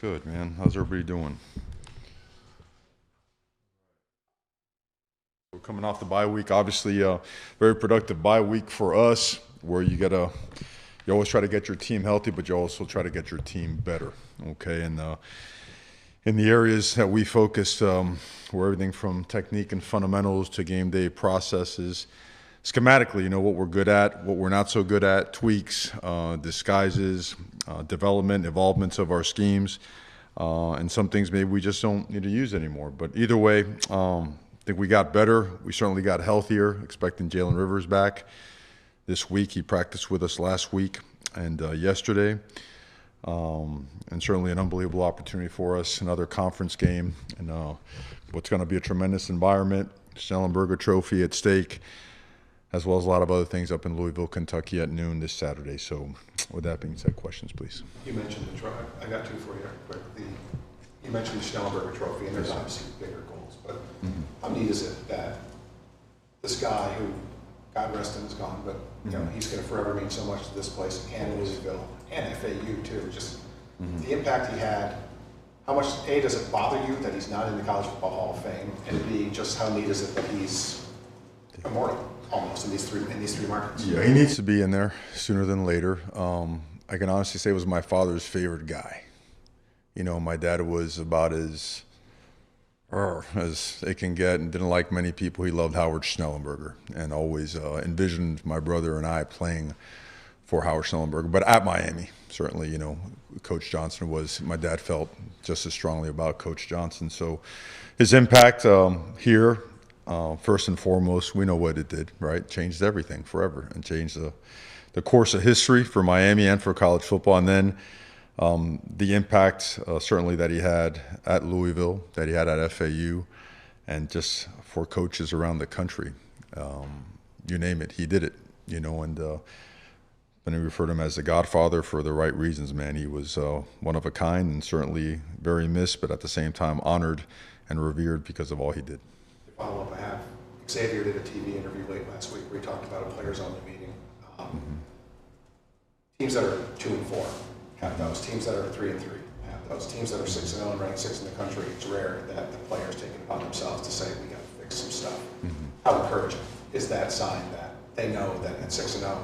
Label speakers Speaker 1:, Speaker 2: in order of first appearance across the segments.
Speaker 1: Good, man. How's everybody doing? We're coming off the bye week. Obviously, very productive bye week for us, where you always try to get your team healthy, but you also try to get your team better. Okay, and in the areas that we focused, were everything from technique and fundamentals to game day processes. Schematically, what we're good at, what we're not so good at, tweaks, disguises, development, evolvements of our schemes, and some things maybe we just don't need to use anymore. But either way, I think we got better. We certainly got healthier, expecting Jalen Rivers back this week. He practiced with us last week and yesterday. And certainly an unbelievable opportunity for us, another conference game, and what's going to be a tremendous environment, Schnellenberger Trophy at stake, as well as a lot of other things up in Louisville, Kentucky at noon this Saturday. So with that being said, questions, please.
Speaker 2: You mentioned the trophy. I got two for you quick. You mentioned the Schnellenberger Trophy, and there's obviously bigger goals, but how neat is it that this guy who, God rest him, is gone, but you know, he's going to forever mean so much to this place and Louisville and FAU too. Just the impact he had. How much, A, does it bother you that he's not in the College Football Hall of Fame, and B, just how neat is it that he's immortal almost in these three markets?
Speaker 1: Yeah, he needs to be in there sooner than later. I can honestly say he was my father's favorite guy. You know, my dad was about as it can get and didn't like many people. He loved Howard Schnellenberger and always envisioned my brother and I playing for Howard Schnellenberger. But at Miami, certainly, you know, Coach Johnson was, my dad felt just as strongly about Coach Johnson. So his impact here, first and foremost, we know what it did, right? Changed everything forever and changed the course of history for Miami and for college football. And then the impact certainly that he had at Louisville, that he had at FAU, and just for coaches around the country. You name it, he did it, you know, and we refer to him as the Godfather for the right reasons, man. He was one of a kind and certainly very missed, but at the same time honored and revered because of all he did.
Speaker 2: The follow-up I have, Xavier did a TV interview late last week where he talked about a players-only meeting. Teams that are 2-4 have those. Teams that are 3-3 have those. Teams that are 6-0 and ranked 6th in the country, it's rare that the players take it upon themselves to say, we got to fix some stuff. How encouraging is that sign that they know that at 6-0,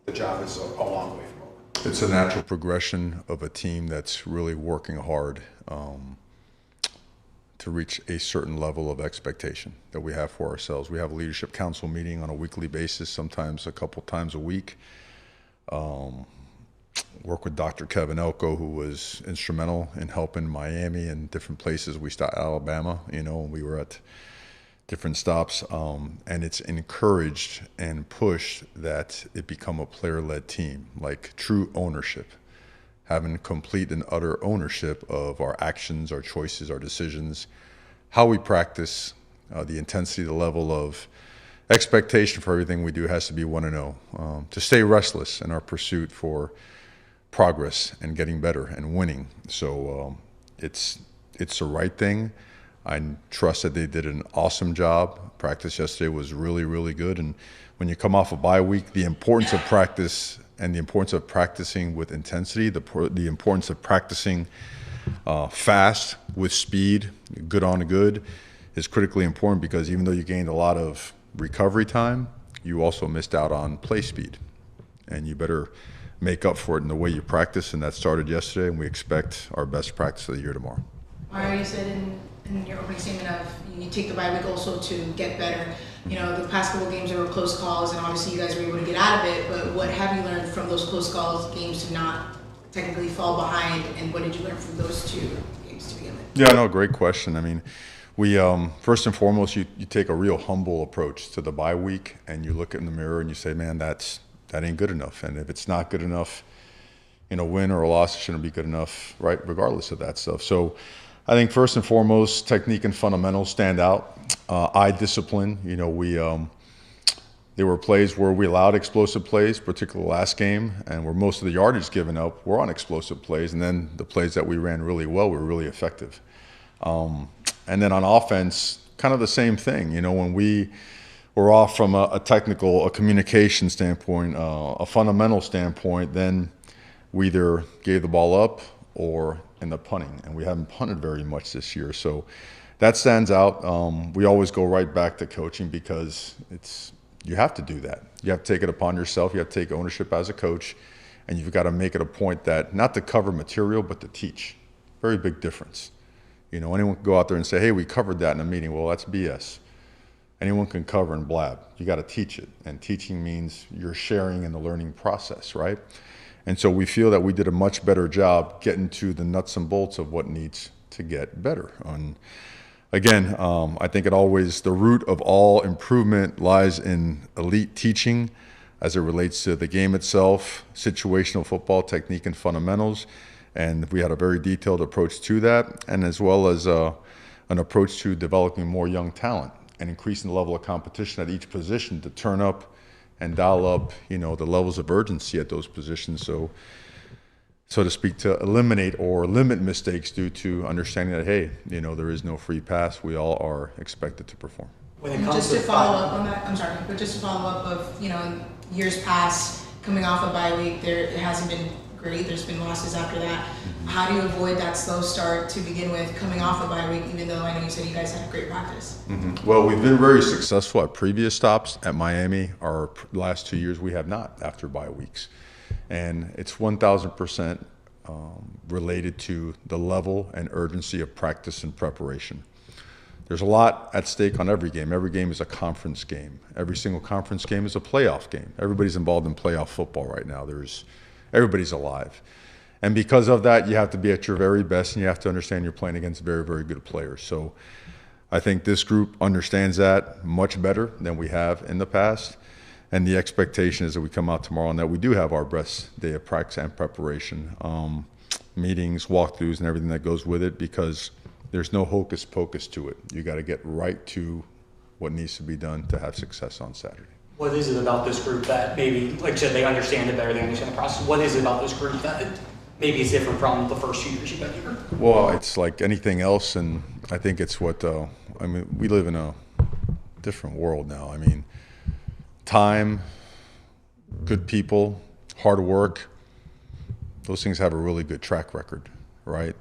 Speaker 2: the job is a long way from over?
Speaker 1: It's a natural progression of a team that's really working hard to reach a certain level of expectation that we have for ourselves. We have a leadership council meeting on a weekly basis, sometimes a couple times a week. Work with Dr. Kevin Elko, who was instrumental in helping Miami and different places. We stopped Alabama, you know, we were at different stops, and it's encouraged and pushed that it become a player-led team, like true ownership, having complete and utter ownership of our actions, our choices, our decisions, how we practice, the intensity, the level of expectation for everything we do has to be 1-0. To stay restless in our pursuit for progress and getting better and winning. So it's the right thing. I trust that they did an awesome job. Practice yesterday was really, really good. And when you come off a bye week, the importance of practice and the importance of practicing with intensity, the importance of practicing fast with speed, good on good, is critically important, because even though you gained a lot of recovery time, you also missed out on play speed. And you better make up for it in the way you practice, and that started yesterday, and we expect our best practice of the year tomorrow.
Speaker 3: Mario, you said in your opening statement of you take the bye week also to get better. You know, the past couple games there were close calls, and obviously you guys were able to get out of it, but what have you learned from those close calls games to not technically fall behind, and what did you learn from those two games to begin with?
Speaker 1: Yeah, no, great question. I mean, we first and foremost, you take a real humble approach to the bye week, and you look in the mirror and you say, man, that ain't good enough. And if it's not good enough, you know, win or a loss, it shouldn't be good enough, right, regardless of that stuff. So I think first and foremost, technique and fundamentals stand out. Eye discipline, you know, there were plays where we allowed explosive plays, particularly last game, and where most of the yardage given up were on explosive plays. And then the plays that we ran really well were really effective. And then on offense, kind of the same thing. You know, when we were off from a technical, a communication standpoint, a fundamental standpoint, then we either gave the ball up or ended up punting. And we haven't punted very much this year. So that stands out. We always go right back to coaching, because you have to do that. You have to take it upon yourself. You have to take ownership as a coach. And you've got to make it a point that not to cover material, but to teach. Very big difference. You know, anyone can go out there and say, hey, we covered that in a meeting. Well, that's BS. Anyone can cover and blab. You got to teach it. And teaching means you're sharing in the learning process, right? And so we feel that we did a much better job getting to the nuts and bolts of what needs to get better. And again, I think the root of all improvement lies in elite teaching, as it relates to the game itself, situational football, technique, and fundamentals. And we had a very detailed approach to that, and as well as an approach to developing more young talent and increasing the level of competition at each position to turn up and dial up, the levels of urgency at those positions. So to speak, to eliminate or limit mistakes due to understanding that, hey, there is no free pass. We all are expected to perform.
Speaker 3: And just to follow up on that, I'm sorry, but just to follow up of, in years past, coming off a bye week, it hasn't been great. There's been losses after that. How do you avoid that slow start to begin with, coming off a bye week, even though I know you said you guys had great practice?
Speaker 1: Well, we've been very successful at previous stops at Miami. Our last 2 years, we have not after bye weeks. And it's 1,000% related to the level and urgency of practice and preparation. There's a lot at stake on every game. Every game is a conference game. Every single conference game is a playoff game. Everybody's involved in playoff football right now. Everybody's alive. And because of that, you have to be at your very best, and you have to understand you're playing against very, very good players. So I think this group understands that much better than we have in the past. And the expectation is that we come out tomorrow and that we do have our best day of practice and preparation, meetings, walkthroughs, and everything that goes with it, because there's no hocus pocus to it. You got to get right to what needs to be done to have success on Saturday.
Speaker 4: What is it about this group that maybe, like you said, they understand it better, they understand the process? What is it about this group that maybe is different from the first 2 years you've been here?
Speaker 1: Well, it's like anything else, and I think it's what, we live in a different world now. Time, good people, hard work, those things have a really good track record, right?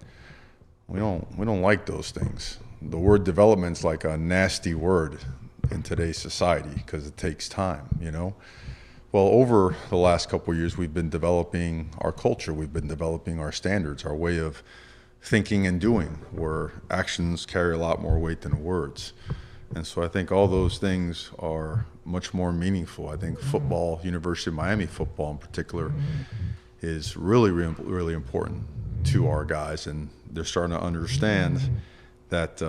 Speaker 1: We don't like those things. The word development's like a nasty word in today's society because it takes time, Well, over the last couple of years, we've been developing our culture. We've been developing our standards, our way of thinking and doing, where actions carry a lot more weight than words. And so I think all those things are much more meaningful. I think football, University of Miami football in particular, is really, really, really important to our guys. And they're starting to understand that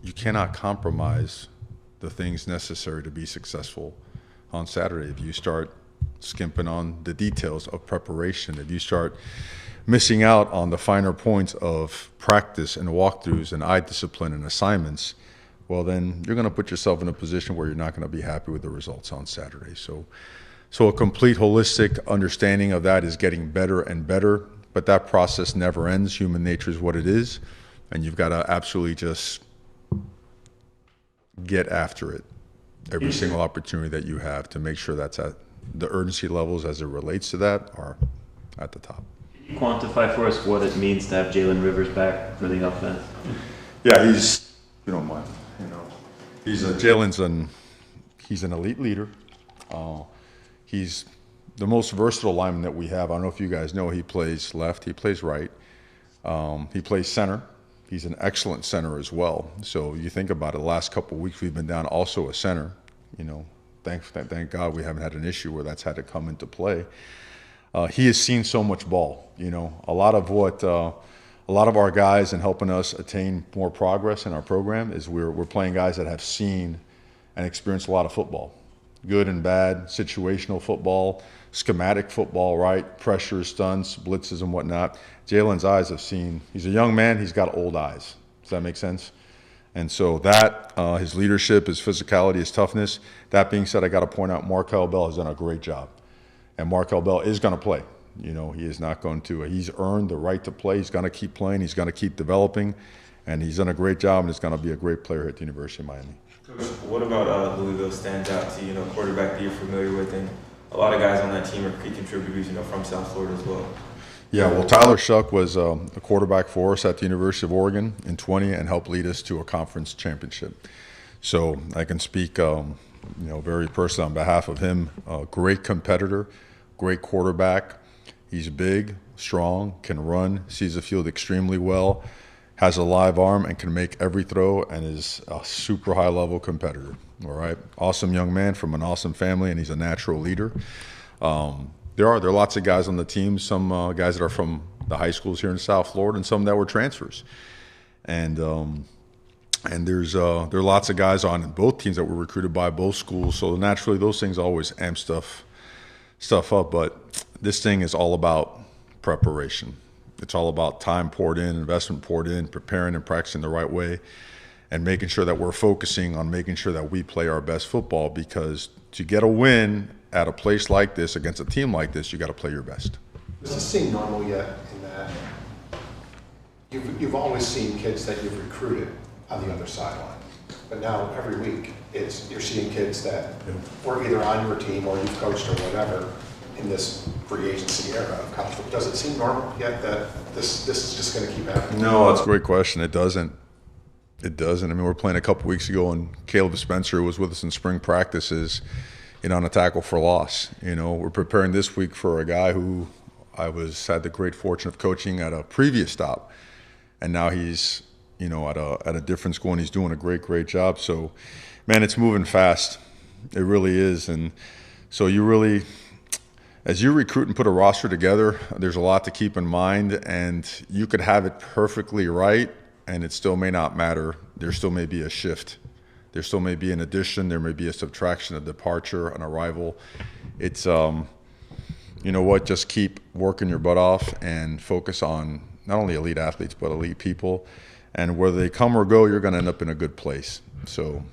Speaker 1: you cannot compromise the things necessary to be successful on Saturday. If you start skimping on the details of preparation, if you start missing out on the finer points of practice and walkthroughs and eye discipline and assignments, well, then you're going to put yourself in a position where you're not going to be happy with the results on Saturday. So a complete holistic understanding of that is getting better and better, but that process never ends. Human nature is what it is, and you've got to absolutely just get after it every single opportunity that you have to make sure that's at the urgency levels as it relates to that are at the top.
Speaker 5: Can you quantify for us what it means to have Jalen Rivers back for the offense?
Speaker 1: Yeah, he's, if you don't mind, he's an elite leader. He's the most versatile lineman that we have. I don't know if you guys know, he plays left, he plays right, he plays center. He's an excellent center as well. So you think about it, the last couple of weeks we've been down also a center. Thank God we haven't had an issue where that's had to come into play. He has seen so much ball. A lot of our guys in helping us attain more progress in our program is we're playing guys that have seen and experienced a lot of football, good and bad, situational football, schematic football, right? Pressures, stunts, blitzes, and whatnot. Jalen's eyes have seen. He's a young man. He's got old eyes. Does that make sense? And so that, his leadership, his physicality, his toughness. That being said, I got to point out Markel Bell has done a great job. And Markel Bell is going to play. He is not going to. He's earned the right to play. He's going to keep playing. He's going to keep developing. And he's done a great job, and he's going to be a great player at the University of Miami.
Speaker 6: Coach, what about Louisville stands out to you, quarterback that you're familiar with, and a lot of guys on that team are key contributors, from South Florida as well.
Speaker 1: Yeah, well, Tyler Shuck was a quarterback for us at the University of Oregon in 20 and helped lead us to a conference championship. So I can speak, very personally on behalf of him. Great competitor, great quarterback. He's big, strong, can run, sees the field extremely well, has a live arm, and can make every throw, and is a super high-level competitor. All right, awesome young man from an awesome family, and he's a natural leader. There are lots of guys on the team, some guys that are from the high schools here in South Florida and some that were transfers. And And there are lots of guys on both teams that were recruited by both schools, so naturally those things always amp stuff up. But this thing is all about preparation. It's all about time poured in, investment poured in, preparing and practicing the right way, and making sure that we're focusing on making sure that we play our best football, because to get a win at a place like this against a team like this, you got to play your best.
Speaker 2: Does this seem normal yet in that you've always seen kids that you've recruited on the other sideline, but now every week you're seeing kids that were either on your team or you've coached or whatever in this free agency era of college football? Does it seem normal yet that this is just going to keep happening?
Speaker 1: No, that's a great question. It doesn't. It doesn't. I mean, we're playing a couple weeks ago, and Caleb Spencer was with us in spring practices, on a tackle for loss. We're preparing this week for a guy who I had the great fortune of coaching at a previous stop, and now he's at a different school, and he's doing a great job. So, man, it's moving fast. It really is. And so as you recruit and put a roster together, there's a lot to keep in mind, and you could have it perfectly right, and it still may not matter. There still may be a shift. There still may be an addition. There may be a subtraction, a departure, an arrival. It's, just keep working your butt off and focus on not only elite athletes, but elite people. And whether they come or go, you're going to end up in a good place. So,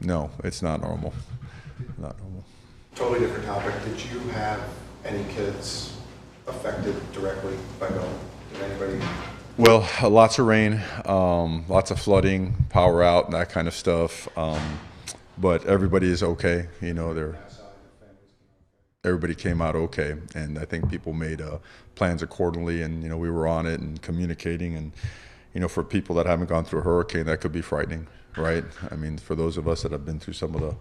Speaker 1: no, it's not normal. Not normal.
Speaker 2: Totally different topic. Did you have any kids affected directly by going? Did anybody?
Speaker 1: Well, lots of rain, lots of flooding, power out, that kind of stuff. But everybody is okay. Everybody came out okay, and I think people made plans accordingly. And we were on it and communicating. And for people that haven't gone through a hurricane, that could be frightening, right? I mean, for those of us that have been through some of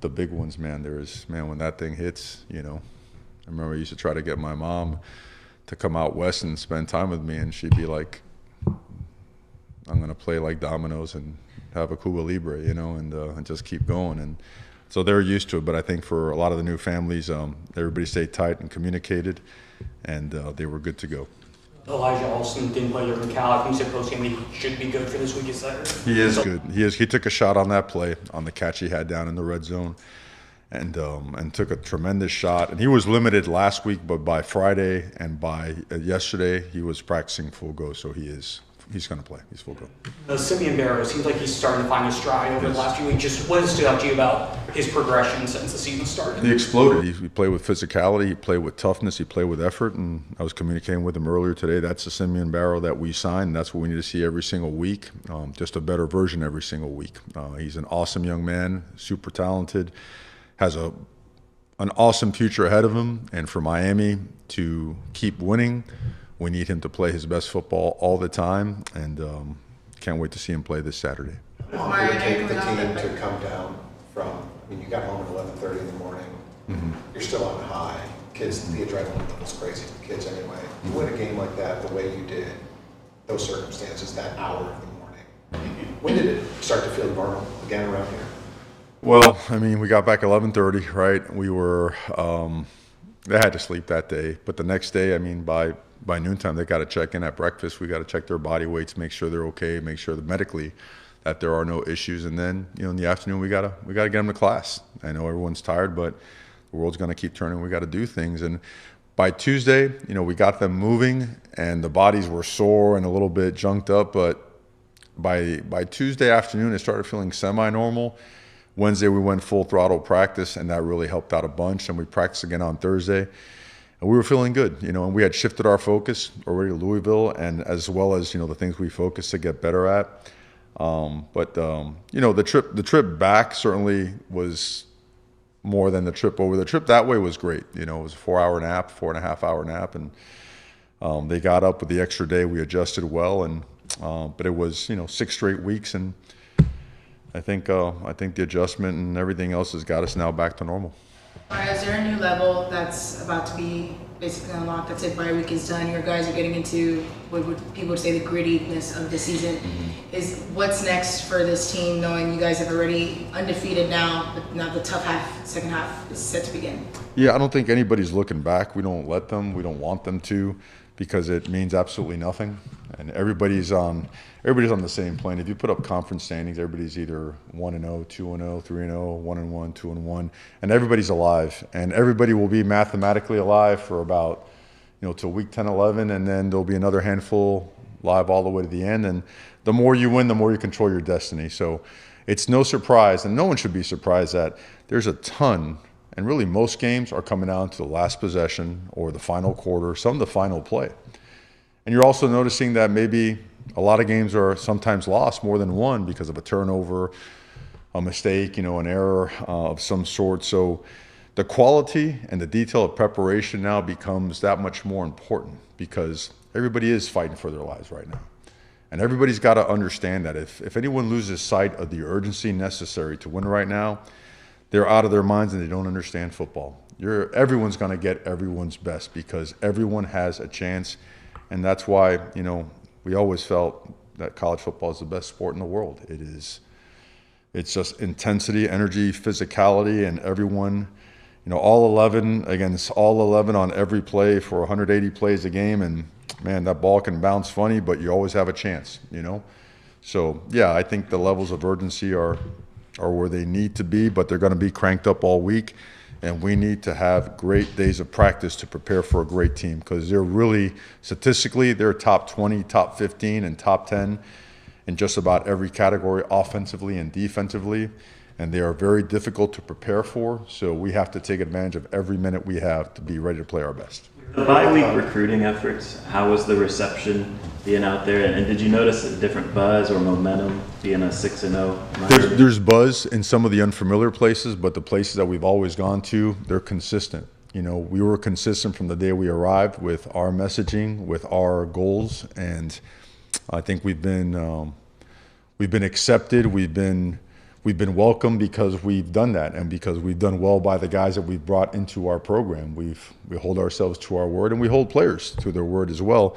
Speaker 1: the big ones, man, when that thing hits, I remember I used to try to get my mom to come out west and spend time with me, and she'd be like, I'm going to play like dominoes and have a Cuba Libre, and just keep going. And so they're used to it. But I think for a lot of the new families, everybody stayed tight and communicated, and they were good to go.
Speaker 4: Elijah Alston didn't play during Cal. I think he said post-game he should be good for this week. Is that right?
Speaker 1: He is good. He took a shot on that play, on the catch he had down in the red zone, and took a tremendous shot. And he was limited last week, but by Friday and by yesterday, he was practicing full go. So he's going to play. He's full go.
Speaker 4: Simeon Barrow seems like he's starting to find his stride over the last few weeks. Just what has stood out to you about his progression since the season started?
Speaker 1: He exploded. He played with physicality. He played with toughness. He played with effort. And I was communicating with him earlier today. That's the Simeon Barrow that we signed. That's what we need to see every single week. Just a better version every single week. He's an awesome young man, super talented, has an awesome future ahead of him. And for Miami to keep winning, we need him to play his best football all the time, and can't wait to see him play this Saturday.
Speaker 2: How long did it take the team to come down from, you got home at 11:30 in the morning, You're still on high. Kids, the adrenaline level's crazy for the kids anyway. You win a game like that the way you did, those circumstances, that hour of the morning. When did it start to feel normal again around here?
Speaker 1: Well, we got back 11:30, right? We were, they had to sleep that day, but the next day, by noontime, they got to check in at breakfast. We got to check their body weights, make sure they're okay, make sure that medically that there are no issues. And then, in the afternoon, we gotta get them to class. I know everyone's tired, but the world's going to keep turning. We got to do things. And by Tuesday, we got them moving, and the bodies were sore and a little bit junked up. But by Tuesday afternoon, it started feeling semi-normal. Wednesday, we went full throttle practice, and that really helped out a bunch. And we practiced again on Thursday. And we were feeling good, and we had shifted our focus already to Louisville, and as well as, the things we focused to get better at. But the trip back certainly was more than the trip over. The trip that way was great. It was a 4-hour nap, 4.5-hour nap, and they got up with the extra day. We adjusted well, and but it was 6 straight weeks, and I think the adjustment and everything else has got us now back to normal.
Speaker 3: All right, is there a new level that's about to be basically unlocked? That's it, bye week is done. Your guys are getting into what people would say the grittiness of the season. Mm-hmm. Is what's next for this team, knowing you guys have already undefeated now, but now the tough second half is set to begin?
Speaker 1: Yeah, I don't think anybody's looking back. We don't let them. We don't want them to, because it means absolutely nothing. and everybody's on the same plane. If you put up conference standings, everybody's either 1-0, 2-0, 3-0, 1-1, 2-1, and everybody's alive. And everybody will be mathematically alive for about, till week 10, 11, and then there'll be another handful live all the way to the end. And the more you win, the more you control your destiny. So it's no surprise, and no one should be surprised that there's a ton, and really most games are coming down to the last possession or the final quarter, some of the final play. And you're also noticing that maybe a lot of games are sometimes lost more than one because of a turnover, a mistake, an error of some sort. So the quality and the detail of preparation now becomes that much more important because everybody is fighting for their lives right now. And everybody's got to understand that if anyone loses sight of the urgency necessary to win right now, they're out of their minds and they don't understand football. Everyone's going to get everyone's best because everyone has a chance. And that's why, we always felt that college football is the best sport in the world. It's just intensity, energy, physicality, and everyone, all 11 against all 11 on every play for 180 plays a game. And man, that ball can bounce funny, but you always have a chance, So yeah, I think the levels of urgency are where they need to be, but they're going to be cranked up all week. And we need to have great days of practice to prepare for a great team because they're really, statistically, they're top 20, top 15, and top 10 in just about every category, offensively and defensively. And they are very difficult to prepare for. So we have to take advantage of every minute we have to be ready to play our best.
Speaker 5: The bye-week recruiting efforts, how was the reception being out there? And did you notice a different buzz or momentum being a 6-0?
Speaker 1: There's buzz in some of the unfamiliar places, but the places that we've always gone to, they're consistent. We were consistent from the day we arrived with our messaging, with our goals, and I think we've been accepted. We've been welcomed because we've done that and because we've done well by the guys that we've brought into our program. We hold ourselves to our word, and we hold players to their word as well.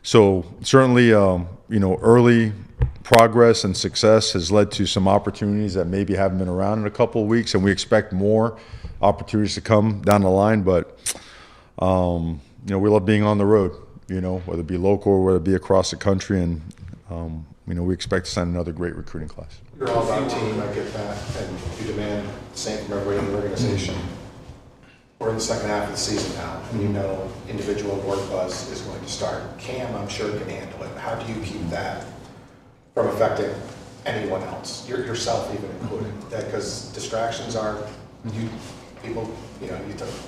Speaker 1: So certainly, early progress and success has led to some opportunities that maybe haven't been around in a couple of weeks, and we expect more opportunities to come down the line. But we love being on the road, whether it be local or whether it be across the country, and we expect to sign another great recruiting class.
Speaker 2: You're all about team, I get that, and you demand the same from everybody in the organization. We're in the second half of the season now, and individual work buzz is going to start. Cam, I'm sure, can handle it. How do you keep that from affecting anyone else, yourself even included? Because distractions are, people, you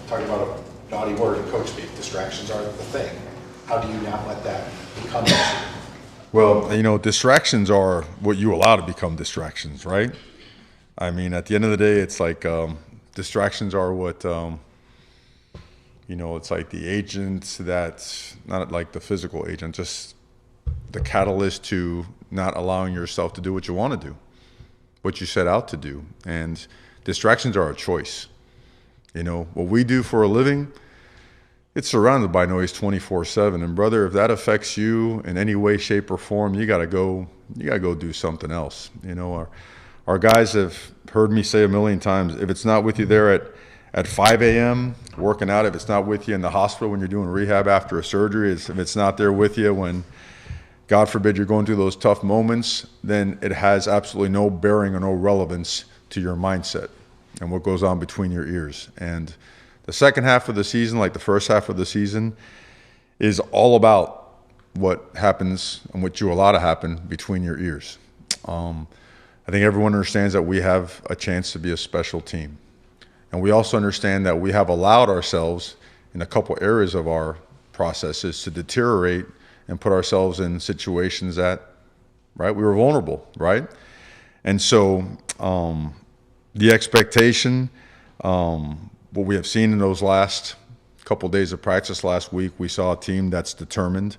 Speaker 2: talk about a naughty word in coach speak, distractions are the thing. How do you not let that become an issue?
Speaker 1: Well, distractions are what you allow to become distractions, right? I mean, at the end of the day, it's like distractions are what, it's like the agent that's not like the physical agent, just the catalyst to not allowing yourself to do what you want to do, what you set out to do. And distractions are a choice. What we do for a living, it's surrounded by noise 24/7. And brother, if that affects you in any way, shape, or form, you gotta go do something else. Our guys have heard me say a million times, if it's not with you there at 5 a.m. working out, if it's not with you in the hospital when you're doing rehab after a surgery, if it's not there with you when, God forbid, you're going through those tough moments, then it has absolutely no bearing or no relevance to your mindset and what goes on between your ears. And the second half of the season, like the first half of the season, is all about what happens and what you allow to happen between your ears. I think everyone understands that we have a chance to be a special team. And we also understand that we have allowed ourselves in a couple areas of our processes to deteriorate and put ourselves in situations that, right, we were vulnerable, right? And so the expectation, what we have seen in those last couple of days of practice last week, we saw a team that's determined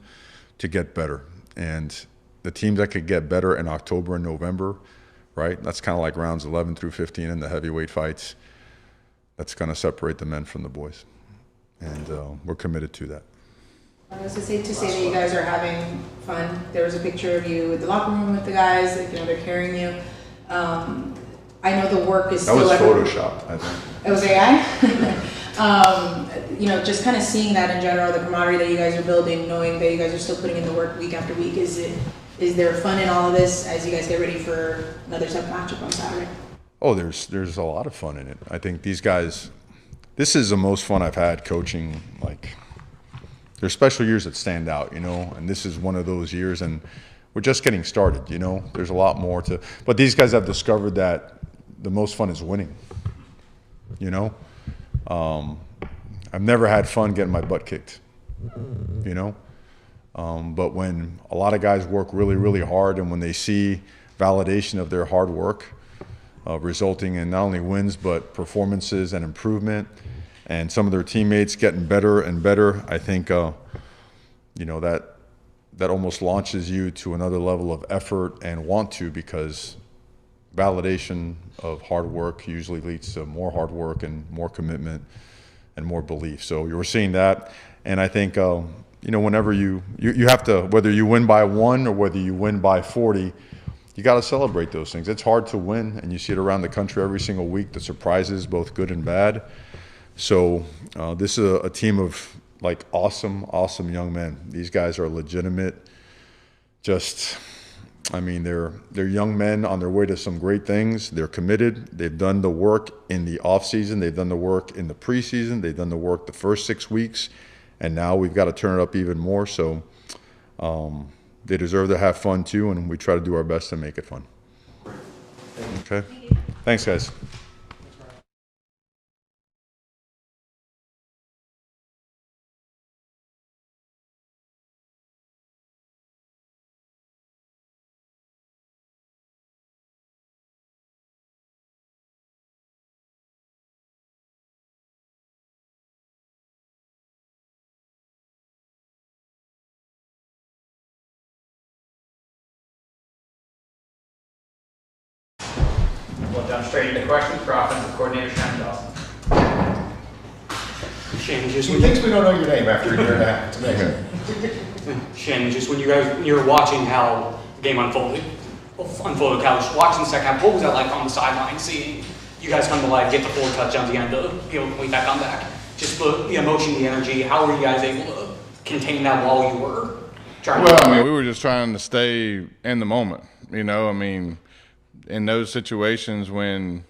Speaker 1: to get better. And the teams that could get better in October and November, right, that's kind of like rounds 11 through 15 in the heavyweight fights. That's going to separate the men from the boys. And we're committed to that.
Speaker 3: So safe to say that you guys are having fun. There was a picture of you in the locker room with the guys, they're carrying you. I know the work is
Speaker 1: That
Speaker 3: still
Speaker 1: was Photoshopped, I think.
Speaker 3: It was AI? You know, just kind of seeing that in general, the camaraderie that you guys are building, knowing that you guys are still putting in the work week after week. Is there fun in all of this as you guys get ready for another tough matchup on Saturday?
Speaker 1: Oh, there's a lot of fun in it. I think these guys, this is the most fun I've had coaching. Like, there's special years that stand out, you know, and this is one of those years, and we're just getting started, you know. There's a lot more to, but these guys have discovered that the most fun is winning, you know. I've never had fun getting my butt kicked, you know. But when a lot of guys work really, really hard, and when they see validation of their hard work, resulting in not only wins but performances and improvement, and some of their teammates getting better and better, I think you know, that almost launches you to another level of effort and want to, because validation of hard work usually leads to more hard work and more commitment and more belief. So you're seeing that, and I think you know, whenever you have to, whether you win by 1 or whether you win by 40, you got to celebrate those things. It's hard to win, and you see it around the country every single week, the surprises, both good and bad. So this is a team of like awesome young men. These guys are legitimate. Just, I mean, they're young men on their way to some great things. They're committed. They've done the work in the off season. They've done the work in the preseason. They've done the work the first 6 weeks, and now we've got to turn it up even more. So they deserve to have fun too, and we try to do our best to make it fun. Okay. Thanks, guys.
Speaker 7: We'll jump straight into questions for offensive coordinator Shannon Dawson.
Speaker 4: Shannon, just
Speaker 2: He
Speaker 4: when
Speaker 2: thinks we don't know your name after a year and a half. It's amazing.
Speaker 4: Shannon, just when you're watching how the game unfolded, college, watching the second half, what was that like on the sideline, seeing you guys come to life, get the 4 touchdowns at the end of, you know, complete that comeback? Just the emotion, the energy, how were you guys able to contain that while you were trying
Speaker 8: Well, I mean, we were just trying to stay in the moment, you know. I mean, in those situations when,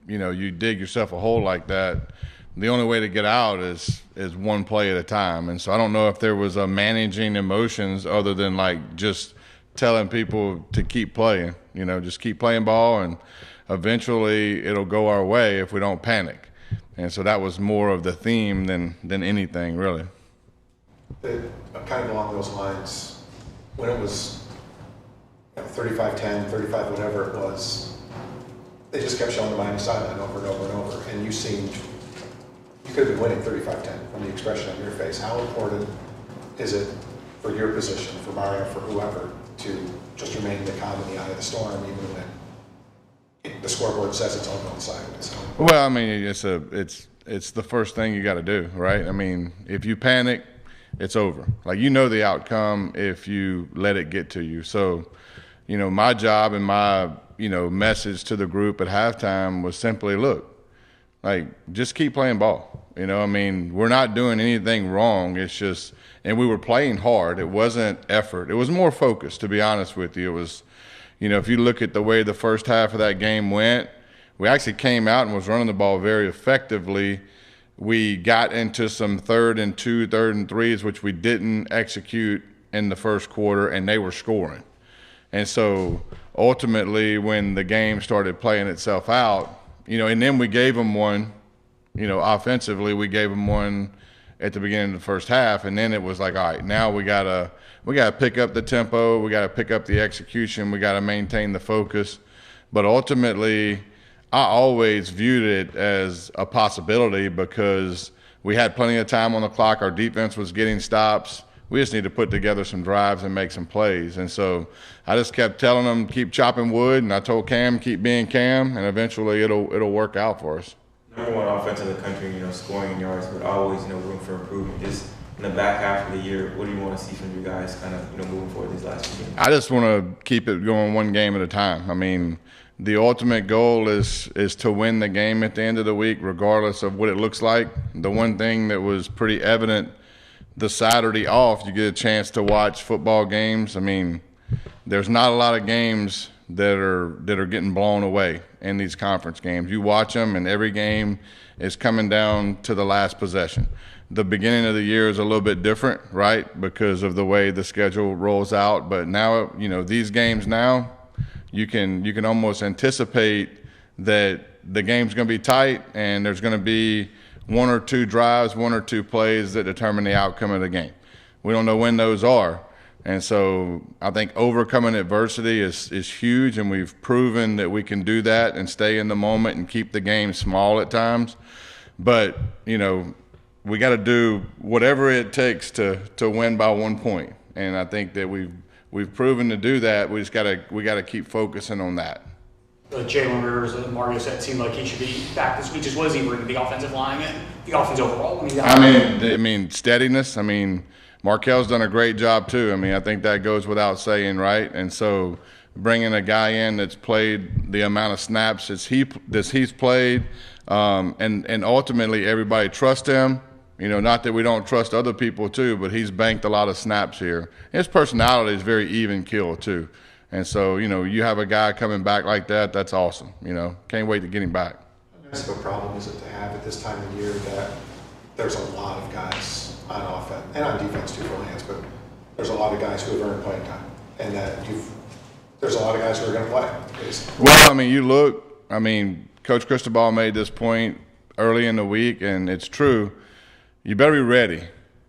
Speaker 8: you know, you dig yourself a hole like that, the only way to get out is one play at a time. And so I don't know if there was a managing emotions other than like just telling people to keep playing, you know, just keep playing ball, and eventually it'll go our way if we don't panic. And so that was more of the theme than anything really.
Speaker 2: Kind of along those lines, when it was 35-10, 35 whatever it was, they just kept showing the Miami sideline over and over and over, and you could have been winning 35-10 from the expression on your face. How important is it for your position, for Mario, for whoever, to just remain calm in the eye of the storm, even when the scoreboard says it's all going sideways?
Speaker 8: Well, I mean, it's the first thing you got to do, right? I mean, if you panic, it's over. Like, you know the outcome if you let it get to you. So, you know, my job and my, you know, message to the group at halftime was simply, look, like, just keep playing ball. You know, I mean, we're not doing anything wrong. It's just, and we were playing hard. It wasn't effort. It was more focus, to be honest with you. It was, you know, if you look at the way the first half of that game went, we actually came out and was running the ball very effectively. We got into some 3rd and 2, 3rd and 3s, which we didn't execute in the first quarter, and they were scoring. And so ultimately, when the game started playing itself out, you know, and then we gave them one, you know, offensively, we gave them one at the beginning of the first half, and then it was like, all right, now we gotta pick up the tempo, we gotta pick up the execution, we gotta maintain the focus. But ultimately, I always viewed it as a possibility because we had plenty of time on the clock. Our defense was getting stops. We just need to put together some drives and make some plays. And so I just kept telling them, keep chopping wood, and I told Cam, keep being Cam, and eventually it'll work out for us.
Speaker 6: Number 1 offense in the country, you know, scoring in yards, but always, you know, room for improvement. Just in the back half of the year, what do you want to see from you guys kind of, you know, moving forward these last few games?
Speaker 8: I just want to keep it going one game at a time. I mean, the ultimate goal is to win the game at the end of the week, regardless of what it looks like. The one thing that was pretty evident the Saturday off, you get a chance to watch football games. I mean, there's not a lot of games that are getting blown away in these conference games. You watch them, and every game is coming down to the last possession. The beginning of the year is a little bit different, right, because of the way the schedule rolls out. But now, you know, these games now, you can almost anticipate that the game's going to be tight, and there's going to be one or two drives, one or two plays that determine the outcome of the game. We don't know when those are. And so I think overcoming adversity is huge, and we've proven that we can do that and stay in the moment and keep the game small at times. But, you know, we got to do whatever it takes to win by 1 point. And I think that we've proven to do that. We got to keep focusing on that.
Speaker 4: Jalen Rivers, Mario said, seemed like he should be back this week. Just what is he bringing the offensive line and the offense overall?
Speaker 8: I mean, steadiness. I mean, Markel's done a great job too. I mean, I think that goes without saying, right? And so bringing a guy in that's played the amount of snaps that he's played, and ultimately everybody trusts him. You know, not that we don't trust other people too, but he's banked a lot of snaps here. His personality is very even keel too. And so, you know, you have a guy coming back like that, that's awesome. You know, can't wait to get him back.
Speaker 2: How nice of a problem is it to have at this time of year that there's a lot of guys on offense and on defense too for Lance, but there's a lot of guys who have earned playing time, and that there's a lot of guys who are going to play. Basically.
Speaker 8: Well, I mean, Coach Cristobal made this point early in the week, and it's true. You better be ready,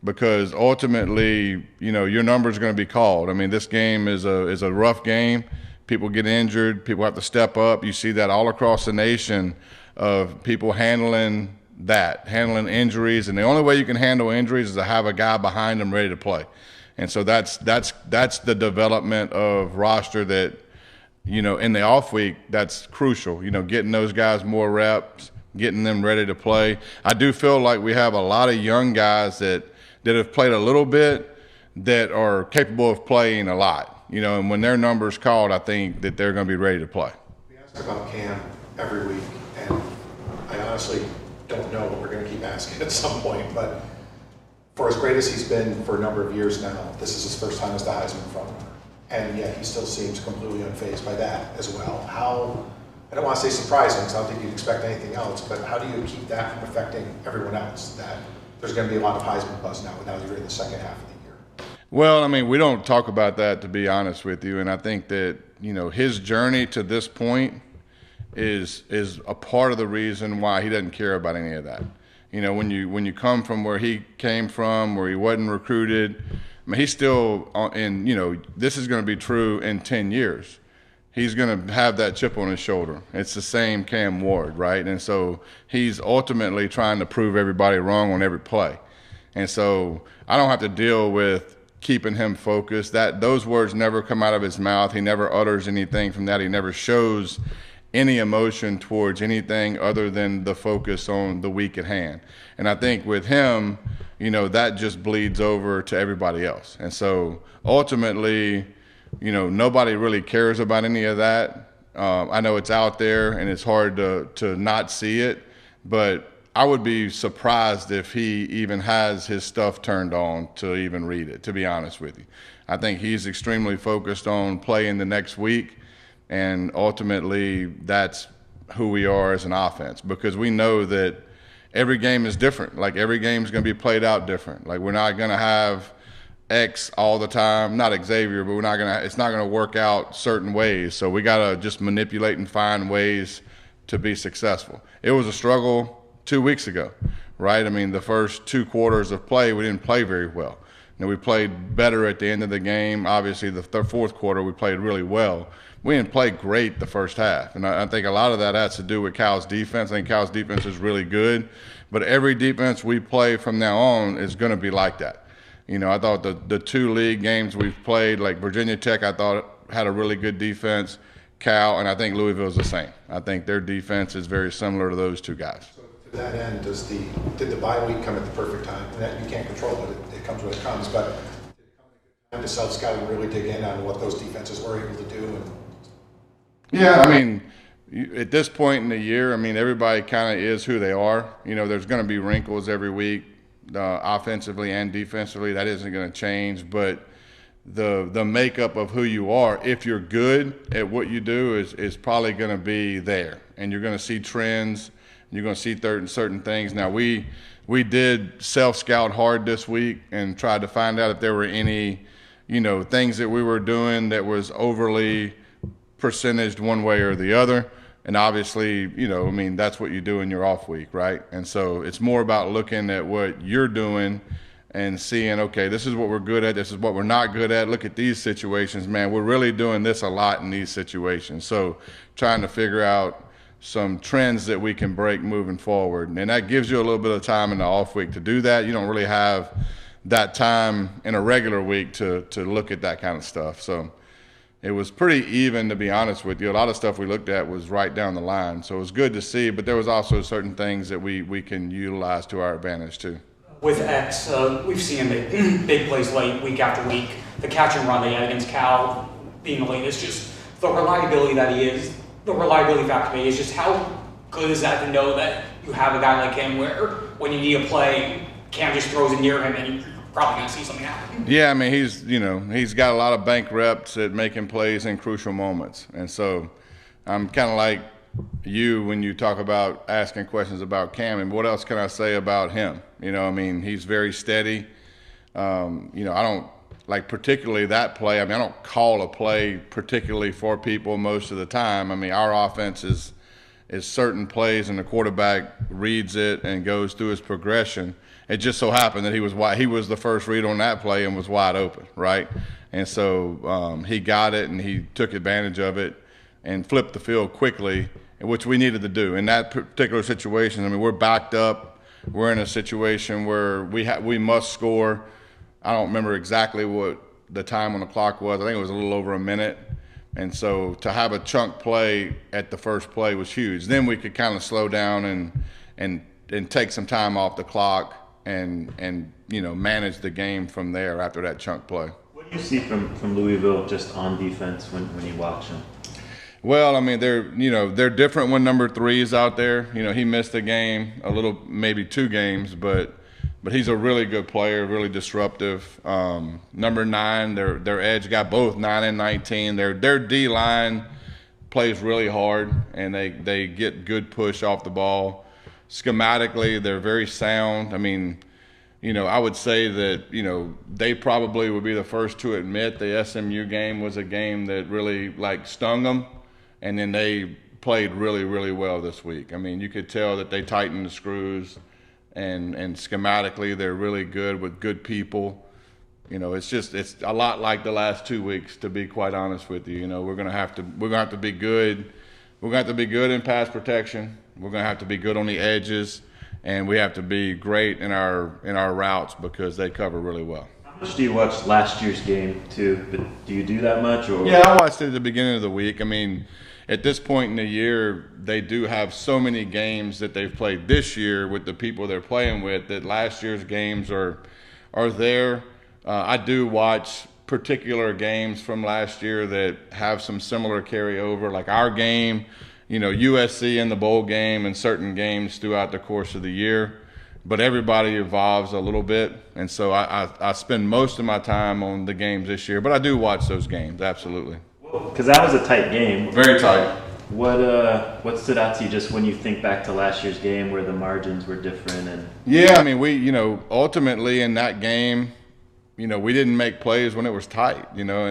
Speaker 8: because ultimately, you know, your number is going to be called. I mean, this game is a rough game. People get injured. People have to step up. You see that all across the nation of people handling injuries. And the only way you can handle injuries is to have a guy behind them ready to play. And so that's the development of roster that, you know, in the off week, that's crucial. You know, getting those guys more reps, getting them ready to play. I do feel like we have a lot of young guys that have played a little bit that are capable of playing a lot, you know, and when their number's called, I think that they're going to be ready to play.
Speaker 2: We ask about Cam every week, and I honestly don't know what we're going to keep asking at some point, but for as great as he's been for a number of years now, this is his first time as the Heisman frontrunner, and yet he still seems completely unfazed by that as well. How, I don't want to say surprising, because I don't think you'd expect anything else, but how do you keep that from affecting everyone else, that there's going to be a lot of Heisman buzz now you're in the second half of the year?
Speaker 8: Well, I mean, we don't talk about that, to be honest with you, and I think that, you know, his journey to this point is a part of the reason why he doesn't care about any of that. You know, when you come from where he came from, where he wasn't recruited, I mean, he's still in, you know, this is going to be true in 10 years. He's going to have that chip on his shoulder. It's the same Cam Ward, right? And so he's ultimately trying to prove everybody wrong on every play. And so I don't have to deal with keeping him focused. Those words never come out of his mouth. He never utters anything from that. He never shows any emotion towards anything other than the focus on the week at hand. And I think with him, you know, that just bleeds over to everybody else. And so ultimately, you know, nobody really cares about any of that. I know it's out there and it's hard to not see it, but I would be surprised if he even has his stuff turned on to even read it, to be honest with you. I think he's extremely focused on playing the next week, and ultimately that's who we are as an offense, because we know that every game is different. Like, every game is going to be played out different. Like, we're not going to have X all the time, not Xavier, but it's not going to work out certain ways. So we got to just manipulate and find ways to be successful. It was a struggle 2 weeks ago, right? I mean, the first 2 quarters of play, we didn't play very well. We played better at the end of the game. Obviously, the fourth quarter, we played really well. We didn't play great the first half. And I think a lot of that has to do with Cal's defense. I think Cal's defense is really good. But every defense we play from now on is going to be like that. You know, I thought the 2 league games we've played, like Virginia Tech, I thought had a really good defense. Cal, and I think Louisville's the same. I think their defense is very similar to those 2 guys.
Speaker 2: So to that end, did the bye week come at the perfect time? And that you can't control it. It comes when it comes. But did it come at a good time to self-scout and really dig in on what those defenses were able to do?
Speaker 8: Yeah, I mean, at this point in the year, I mean, everybody kind of is who they are. You know, there's going to be wrinkles every week, offensively and defensively. That isn't going to change, but the makeup of who you are, if you're good at what you do, is probably going to be there, and you're going to see trends. You're going to see certain things. Now, we did self-scout hard this week and tried to find out if there were any, you know, things that we were doing that was overly percentaged one way or the other. And obviously, you know, I mean, that's what you do in your off week, right? And so it's more about looking at what you're doing and seeing, okay, this is what we're good at, this is what we're not good at. Look at these situations, man. We're really doing this a lot in these situations. So trying to figure out some trends that we can break moving forward. And that gives you a little bit of time in the off week to do that. You don't really have that time in a regular week to look at that kind of stuff. So it was pretty even, to be honest with you. A lot of stuff we looked at was right down the line. So it was good to see, but there was also certain things that we can utilize to our advantage too.
Speaker 4: With X, we've seen him make big plays late, week after week. The catch and run they had against Cal being the latest, just the reliability that he is, the reliability factor is just how good is that to know that you have a guy like him where when you need a play, Cam just throws it near him and you're probably going to see something happen.
Speaker 8: Yeah, I mean, he's got a lot of bank reps at making plays in crucial moments. And so I'm kind of like you when you talk about asking questions about Cam, and what else can I say about him? You know, I mean, he's very steady. You know, I don't like particularly that play. I mean, I don't call a play particularly for people most of the time. I mean, our offense is certain plays and the quarterback reads it and goes through his progression. It just so happened that he was the first read on that play and was wide open, right? And so he got it and he took advantage of it and flipped the field quickly, which we needed to do. In that particular situation, I mean, we're backed up. We're in a situation where we must score. I don't remember exactly what the time on the clock was. I think it was a little over a minute. And so to have a chunk play at the first play was huge. Then we could kind of slow down and take some time off the clock and you know, manage the game from there after that chunk play.
Speaker 5: What do you see from Louisville just on defense when you watch them?
Speaker 8: Well, I mean, they're different when number 3 is out there. You know, he missed a game, maybe 2 games, but he's a really good player, really disruptive. Number 9, their edge guy, both 9 and 19. Their D line plays really hard, and they get good push off the ball. Schematically, they're very sound. I mean, you know, I would say that, you know, they probably would be the first to admit the SMU game was a game that really stung them, and then they played really, really well this week. I mean, you could tell that they tightened the screws. And schematically, they're really good with good people. You know, it's a lot like the last 2 weeks, to be quite honest with you. You know, we're gonna have to be good. We're gonna have to be good in pass protection. We're gonna have to be good on the edges, and we have to be great in our routes because they cover really well.
Speaker 5: How much do you watch last year's game too? But do you do that much? Or
Speaker 8: yeah, I watched it at the beginning of the week. I mean, at this point in the year, they do have so many games that they've played this year with the people they're playing with that last year's games are there. I do watch particular games from last year that have some similar carryover, like our game, you know, USC in the bowl game and certain games throughout the course of the year. But everybody evolves a little bit, and so I spend most of my time on the games this year. But I do watch those games, absolutely.
Speaker 5: Because that was a tight game.
Speaker 8: Very tight.
Speaker 5: What stood out to you just when you think back to last year's game where the margins were different? And
Speaker 8: yeah, I mean, we, you know, ultimately in that game, you know, we didn't make plays when it was tight, you know,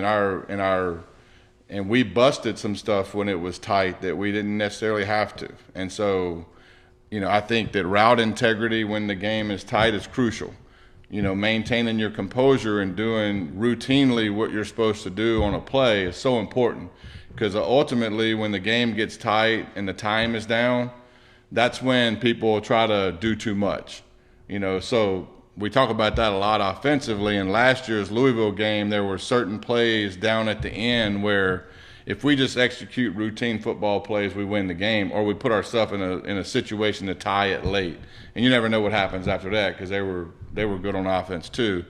Speaker 8: and we busted some stuff when it was tight that we didn't necessarily have to. And so, you know, I think that route integrity when the game is tight is crucial. You know, maintaining your composure and doing routinely what you're supposed to do on a play is so important, because ultimately when the game gets tight and the time is down, that's when people try to do too much. You know, so we talk about that a lot offensively. In last year's Louisville game, there were certain plays down at the end where if we just execute routine football plays, we win the game, or we put ourselves in a situation to tie it late. And you never know what happens after that, because they were good on offense too.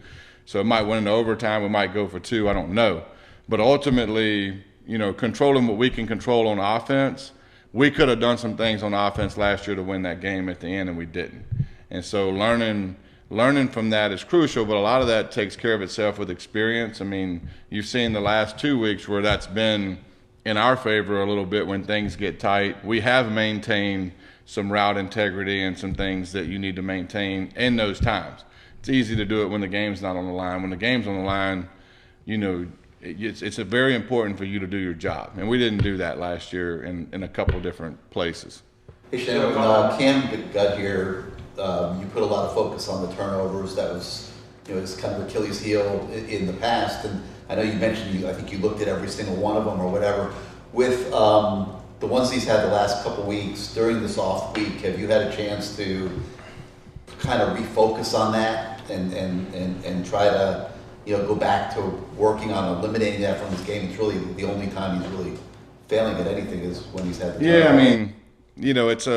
Speaker 8: So it might win into overtime. We might go for 2. I don't know. But ultimately, controlling what we can control on offense. We could have done some things on offense last year to win that game at the end, and we didn't. And so learning from that is crucial, but a lot of that takes care of itself with experience. I mean, you've seen the last 2 weeks where that's been in our favor a little bit when things get tight. We have maintained some route integrity and some things that you need to maintain in those times. It's easy to do it when the game's not on the line. When the game's on the line, it's very important for you to do your job. And we didn't do that last year in a couple of different places.
Speaker 9: Hey Shannon, when Cam got here, you put a lot of focus on the turnovers. That was, his kind of Achilles heel in the past. And I know you mentioned I think you looked at every single one of them or whatever. With the ones he's had the last couple weeks during this off week, have you had a chance to kind of refocus on that and try to go back to working on eliminating that from his game? It's really the only time he's really failing at anything is when he's had the
Speaker 8: Yeah,
Speaker 9: turnover.
Speaker 8: I mean, it's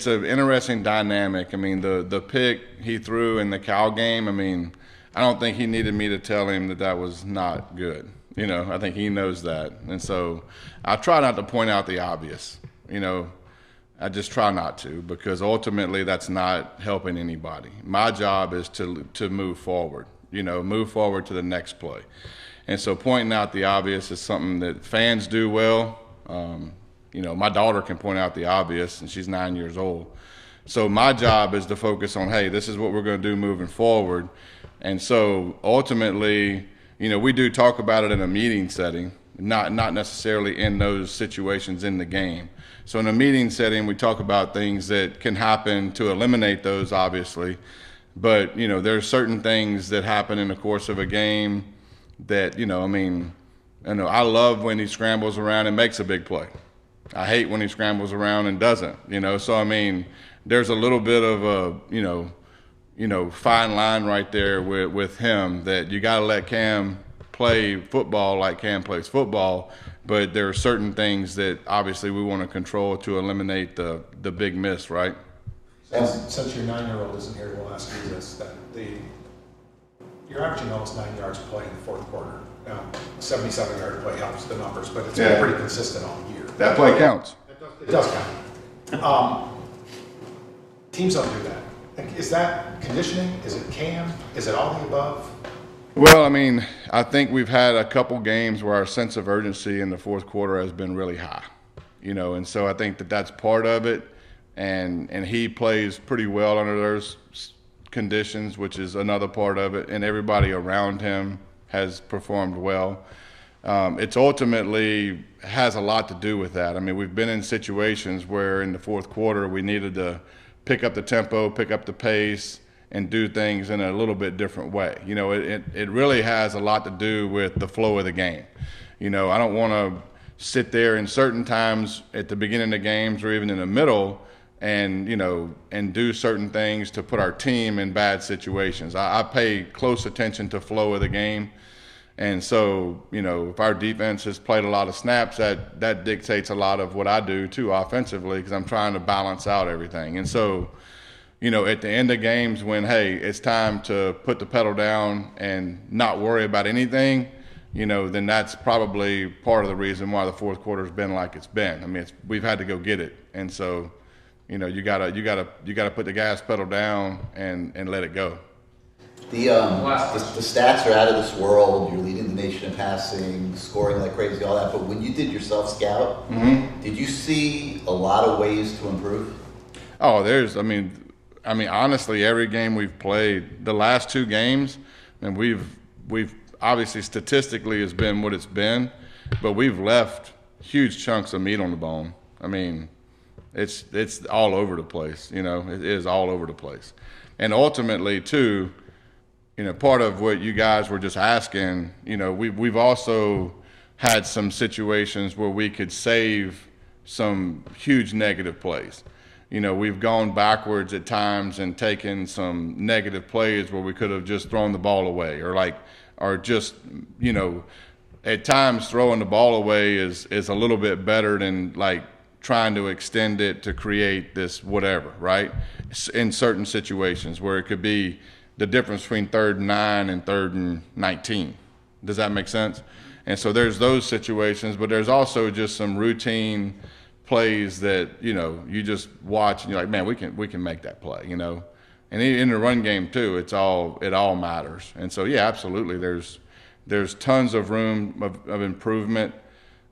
Speaker 8: an interesting dynamic. I mean, the pick he threw in the Cal game, I mean, I don't think he needed me to tell him that was not good. I think he knows that. And so I try not to point out the obvious. I just try not to, because ultimately that's not helping anybody. My job is to move forward, move forward to the next play. And so pointing out the obvious is something that fans do well. My daughter can point out the obvious, and she's 9 years old. So my job is to focus on, hey, this is what we're going to do moving forward. And so ultimately, we do talk about it in a meeting setting, not necessarily in those situations in the game. So in a meeting setting, we talk about things that can happen to eliminate those, obviously. But, there are certain things that happen in the course of a game that, I love when he scrambles around and makes a big play. I hate when he scrambles around and doesn't, So, there's a little bit of a, fine line right there with him that you got to let Cam play football like Cam plays football, but there are certain things that obviously we want to control to eliminate the big miss, right?
Speaker 2: Since your 9-year-old isn't here, we'll ask you this, you're averaging almost 9 yards per play in the fourth quarter. Now, 77-yard play helps the numbers, but it's been pretty consistent all year.
Speaker 8: That play counts.
Speaker 2: It does count. Teams don't do that. Is that conditioning? Is it Cam? Is it all the above?
Speaker 8: Well, I think we've had a couple games where our sense of urgency in the fourth quarter has been really high, and so I think that's part of it. And he plays pretty well under those conditions, which is another part of it. And everybody around him has performed well. It's ultimately has a lot to do with that. We've been in situations where in the fourth quarter we needed to pick up the tempo, pick up the pace, and do things in a little bit different way. It really has a lot to do with the flow of the game. I don't want to sit there in certain times at the beginning of games or even in the middle and do certain things to put our team in bad situations. I pay close attention to flow of the game. And so, if our defense has played a lot of snaps, that dictates a lot of what I do too offensively, because I'm trying to balance out everything. And so, at the end of games when, hey, it's time to put the pedal down and not worry about anything, then that's probably part of the reason why the fourth quarter has been like it's been. We've had to go get it. And so, you gotta put the gas pedal down and let it go.
Speaker 9: The stats are out of this world. You're leading the nation in passing, scoring like crazy, all that. But when you did your self-scout, did you see a lot of ways to improve?
Speaker 8: Oh, honestly, every game we've played, the last 2 games, and we've obviously statistically has been what it's been, but we've left huge chunks of meat on the bone. It's all over the place. It is all over the place. And ultimately, too, part of what you guys were just asking, we've also had some situations where we could save some huge negative plays. We've gone backwards at times and taken some negative plays where we could have just thrown the ball away, or just, at times throwing the ball away is a little bit better than trying to extend it to create this whatever, right? In certain situations where it could be the difference between 3rd and 9 and 3rd and 19. Does that make sense? And so there's those situations, but there's also just some routine plays that, you know, you just watch and you're like, man, we can make that play, you know. And in the run game too, it all matters. And so yeah, absolutely, there's tons of room of improvement.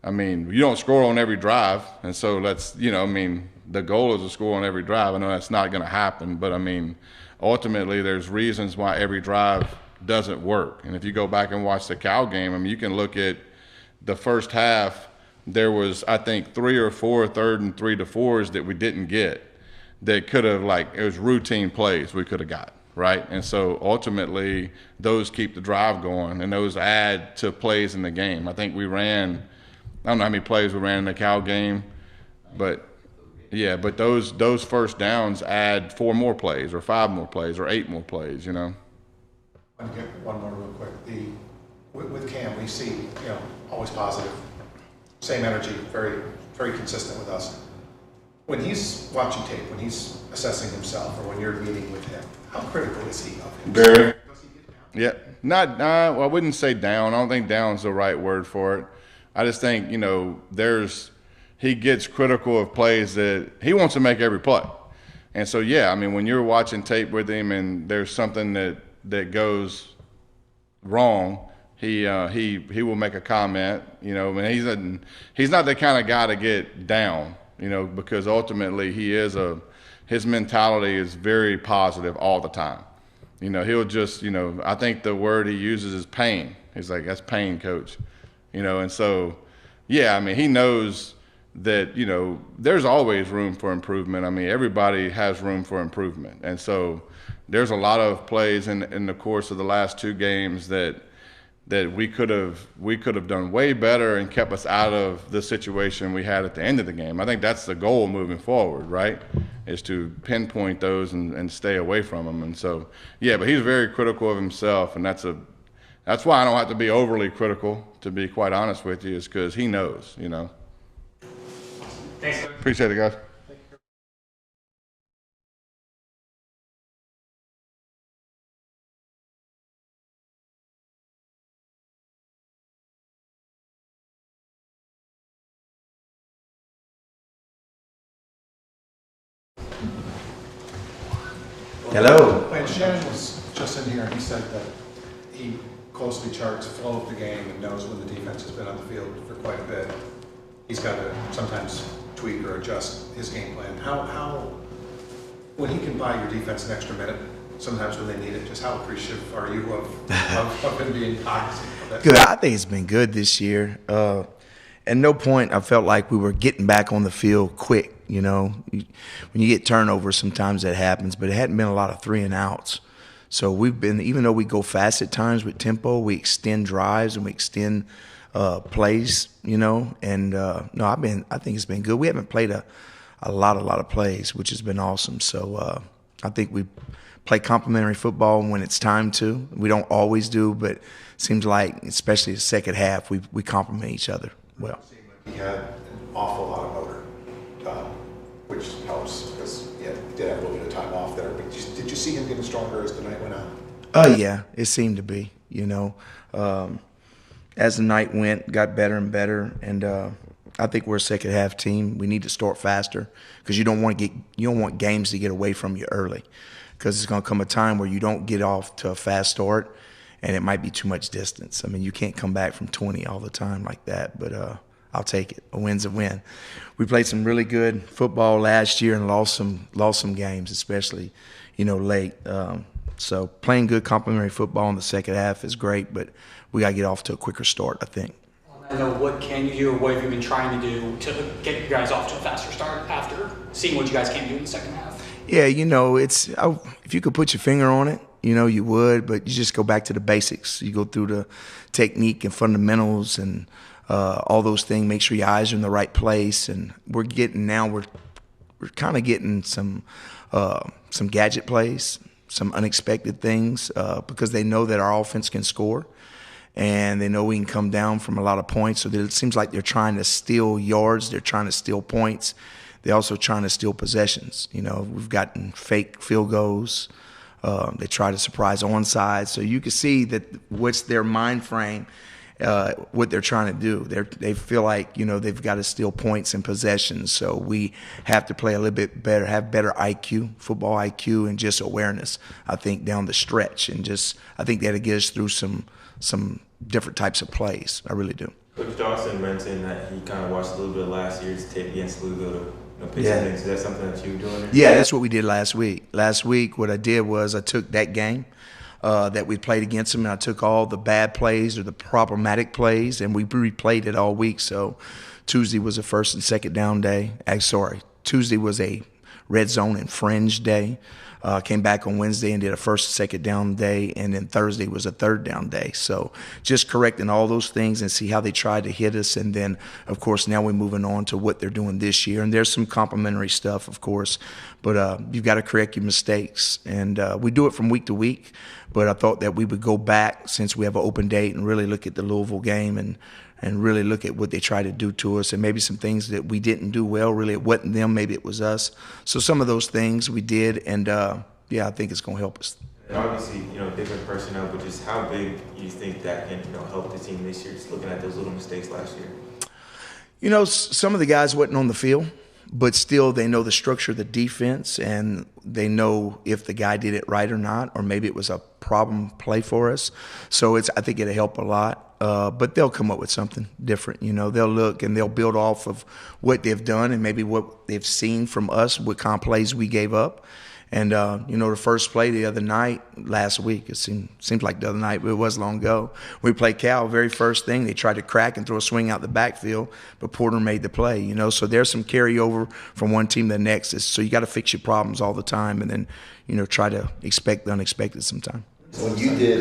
Speaker 8: I mean, you don't score on every drive, and so that's, you know, I mean, the goal is to score on every drive. I know that's not going to happen, but I mean, ultimately, there's reasons why every drive doesn't work. And if you go back and watch the Cal game, I mean, you can look at the first half. There was, I think, 3 or 4 third and 3 to 4s that we didn't get that could have, like, it was routine plays we could have got, right? And so ultimately, those keep the drive going, and those add to plays in the game. I think we ran, I don't know how many plays we ran in the Cal game, but yeah, but those first downs add 4 more plays or 5 more plays or 8 more plays, you know.
Speaker 2: Let me get one more real quick. With Cam, we see, you know, always positive, same energy, very, very consistent with us. When he's watching tape, when he's assessing himself, or when you're meeting with him, how critical is he of him?
Speaker 8: Very.
Speaker 2: Does he get down?
Speaker 8: Yeah, not. Well, I wouldn't say down. I don't think down's the right word for it. I just think, you know, he gets critical of plays that he wants to make every play, and so yeah, I mean, when you're watching tape with him and there's something that goes wrong, he will make a comment, you know. I mean, he's not the kind of guy to get down, you know, because ultimately his mentality is very positive all the time. You know, he'll just, you know, I think the word he uses is pain. He's like, that's pain, coach, you know. And so, yeah, I mean, he knows that, you know, there's always room for improvement. I mean, everybody has room for improvement. And so there's a lot of plays in the course of the last 2 games that we could have done way better and kept us out of the situation we had at the end of the game. I think that's the goal moving forward, right? Is to pinpoint those and stay away from them. And so, yeah, but he's very critical of himself, and that's why I don't have to be overly critical, to be quite honest with you, is because he knows, you know.
Speaker 4: Thanks, Coach.
Speaker 8: Appreciate it, guys.
Speaker 10: Hello.
Speaker 2: When Shannon was just in here, he said that he closely charts the flow of the game and knows when the defense has been on the field for quite a bit. He's got to sometimes tweak or adjust his game plan. How when he can buy your defense an extra minute, sometimes when they need it, just how appreciative are you of him being cognizant of that?
Speaker 10: Good. I think it's been good this year. At no point I felt like we were getting back on the field quick. You know, when you get turnovers, sometimes that happens, but it hadn't been a lot of 3 and outs. So we've been, even though we go fast at times with tempo, we extend drives and we extend plays. You know, and no, I think it's been good. We haven't played a lot of plays, which has been awesome. So I think we play complementary football when it's time to. We don't always do, but it seems like, especially the second half, we complement each other well.
Speaker 2: It seemed like he had an awful lot of motor, which helps because he did have a little bit of time off there. But did you see him getting stronger as the night went on?
Speaker 10: Oh, yeah, it seemed to be, you know. As the night went, got better and better, and I think we're a second half team. We need to start faster because you don't want games to get away from you early, because it's going to come a time where you don't get off to a fast start, and it might be too much distance. I mean, you can't come back from 20 all the time like that, but I'll take it. A win's a win. We played some really good football last year and lost some games, especially, you know, late. So playing good complementary football in the second half is great, but we got to get off to a quicker start, I think.
Speaker 4: I know, what can you do or what have you been trying to do to get you guys off to a faster start after seeing what you guys can do in the second half?
Speaker 10: Yeah, you know, if you could put your finger on it, you know, you would, but you just go back to the basics. You go through the technique and fundamentals and all those things, make sure your eyes are in the right place. And we're kind of getting some gadget plays, some unexpected things because they know that our offense can score. And they know we can come down from a lot of points. So it seems like they're trying to steal yards. They're trying to steal points. They're also trying to steal possessions. You know, we've gotten fake field goals. They try to surprise onside. So you can see that what's their mind frame what they're trying to do. They feel like, they've got to steal points and possessions. So we have to play a little bit better, have better IQ, football IQ, and just awareness, I think, down the stretch. And I think that'll get us through some different types of plays. I really do.
Speaker 6: Coach Dawson mentioned that he kind of watched a little bit of last year's tape against Louisville to pick
Speaker 10: Yeah.
Speaker 6: some things. Is that something that you were doing?
Speaker 10: Yeah, that's what we did last week. Last week, what I did was I took that game that we played against them, and I took all the bad plays or the problematic plays, and we replayed it all week. So Tuesday was a first and second down day. Tuesday was a red zone and fringe day. Came back on Wednesday and did a first and second down day, and then Thursday was a third down day. So just correcting all those things and see how they tried to hit us. And then, of course, now we're moving on to what they're doing this year. And there's some complimentary stuff, of course, but you've got to correct your mistakes. And we do it from week to week, but I thought that we would go back since we have an open date and really look at the Louisville game and really look at what they tried to do to us, and maybe some things that we didn't do well. Really, it wasn't them, maybe it was us. So some of those things we did, and yeah, I think it's going to help us.
Speaker 6: And obviously, different personnel, but just how big do you think that can, help the team this year, just looking at those little mistakes last year?
Speaker 10: Some of the guys wasn't on the field, but still they know the structure of the defense, and they know if the guy did it right or not, or maybe it was a problem play for us. So I think it'll help a lot. But they'll come up with something different. They'll look and they'll build off of what they've done and maybe what they've seen from us, what kind of plays we gave up. And, the first play the other night, last week, it seems like the other night, but it was long ago. We played Cal, very first thing, they tried to crack and throw a swing out the backfield, but Porter made the play, So there's some carryover from one team to the next. So you got to fix your problems all the time and then, try to expect the unexpected sometime.
Speaker 9: So when you did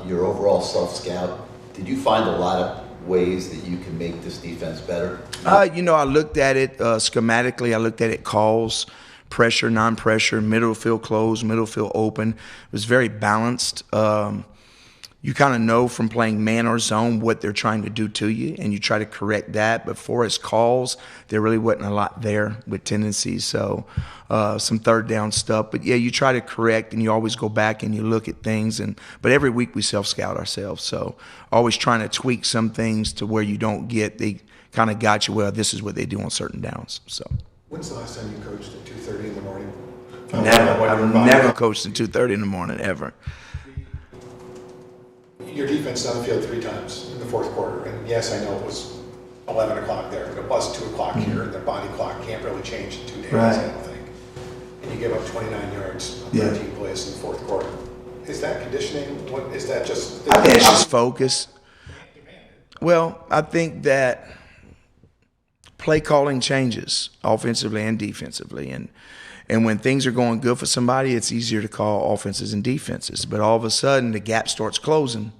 Speaker 9: your overall self-scout, did you find a lot of ways that you can make this defense better?
Speaker 10: I looked at it schematically. I looked at it calls, pressure, non-pressure, middle field closed, middle field open. It was very balanced. You kind of know from playing man or zone what they're trying to do to you, and you try to correct that. But for as calls, there really wasn't a lot there with tendencies. So some third down stuff. But, yeah, you try to correct, and you always go back and you look at things. But every week we self-scout ourselves. So always trying to tweak some things to where you don't get – they kind of got you, well, this is what they do on certain downs. So.
Speaker 2: When's the last time you coached at 2:30 in the morning?
Speaker 10: I've never coached at 2:30 in the morning, ever.
Speaker 2: Your defense on the field 3 times in the fourth quarter, and yes, I know it was 11 o'clock there, but it was 2 o'clock here, and the body clock can't really change in 2 days,
Speaker 10: Right.
Speaker 2: I don't think. And you give up 29 yards on 13 plays in the fourth quarter. Is that conditioning? What is that just?
Speaker 10: I think it's just focus. Well, I think that play calling changes offensively and defensively, and when things are going good for somebody, it's easier to call offenses and defenses. But all of a sudden, the gap starts closing,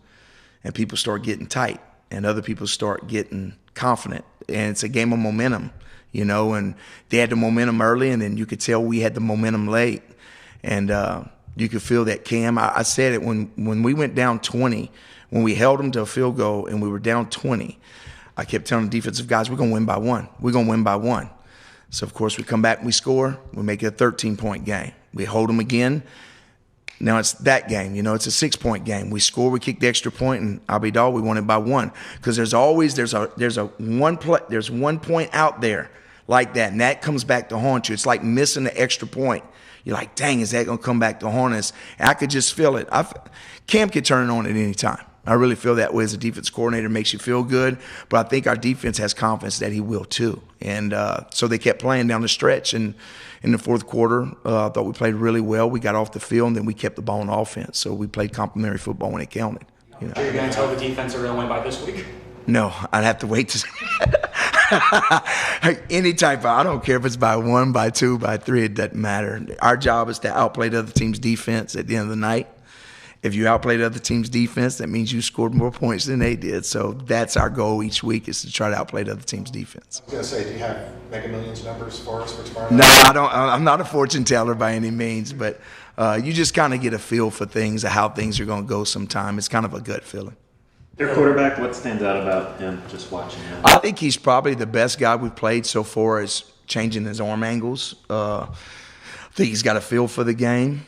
Speaker 10: and people start getting tight, and other people start getting confident, and it's a game of momentum, And they had the momentum early, and then you could tell we had the momentum late, and you could feel that. Cam, I said it when we went down 20, when we held them to a field goal, and we were down 20. I kept telling the defensive guys, we're going to win by 1. We're going to win by 1. So, of course, we come back and we score. We make it a 13-point game. We hold them again. Now it's that game. It's a 6-point game. We score, we kick the extra point, and I'll be dog, we won it by 1. Because there's one point out there like that, and that comes back to haunt you. It's like missing the extra point. You're like, dang, is that going to come back to haunt us? And I could just feel it. Cam could turn it on at any time. I really feel that way as a defense coordinator. It makes you feel good, but I think our defense has confidence that he will too. And so they kept playing down the stretch. And in the fourth quarter, I thought we played really well. We got off the field, and then we kept the ball on offense. So we played complimentary football when it counted.
Speaker 4: Are you going to tell the defense they're going to win by this week?
Speaker 10: No, I'd have to wait to any type of, I don't care if it's by 1, by 2, by 3, it doesn't matter. Our job is to outplay the other team's defense at the end of the night. If you outplay the other team's defense, that means you scored more points than they did. So that's our goal each week, is to try to outplay the other team's defense.
Speaker 2: I was going to say, do you have Mega Millions numbers for us for tomorrow?
Speaker 10: No, I don't. I'm not a fortune teller by any means, but you just kind of get a feel for things, of how things are going to go sometime. It's kind of a gut feeling.
Speaker 5: Their quarterback, what stands out about him, just watching him?
Speaker 10: I think he's probably the best guy we've played so far as changing his arm angles. I think he's got a feel for the game.